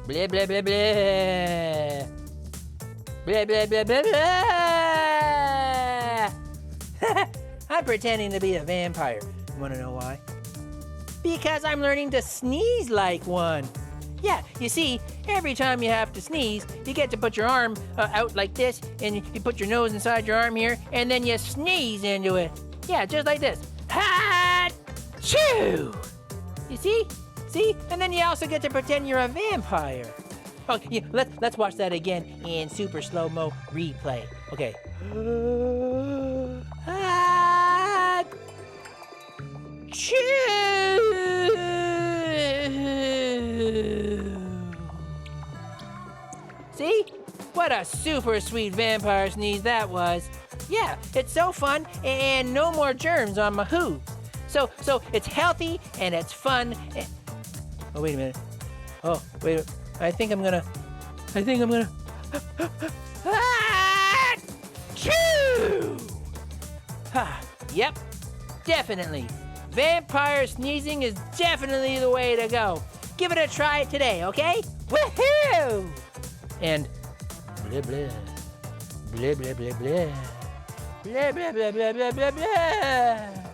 Blah, blah, blah, blah. Blah, blah, blah, blah, blah. I'm pretending to be a vampire. You wanna know why? Because I'm learning to sneeze like one. Yeah, you see, every time you have to sneeze, you get to put your arm out like this, and you put your nose inside your arm here, and then you sneeze into it. Yeah, just like this. Ha-choo! You see? See? And then you also get to pretend you're a vampire. Oh, yeah, let's watch that again in super slow-mo replay. Okay. See? What a super sweet vampire sneeze that was. Yeah, it's so fun and no more germs on my hooves. So it's healthy and it's fun. Oh, wait a minute. Oh, wait. I think I'm gonna. Achoo! Yep, definitely. Vampire sneezing is definitely the way to go. Give it a try today, okay? Woohoo! And blah blah. Blah blah blah blah. Blah blah blah blah blah blah blah.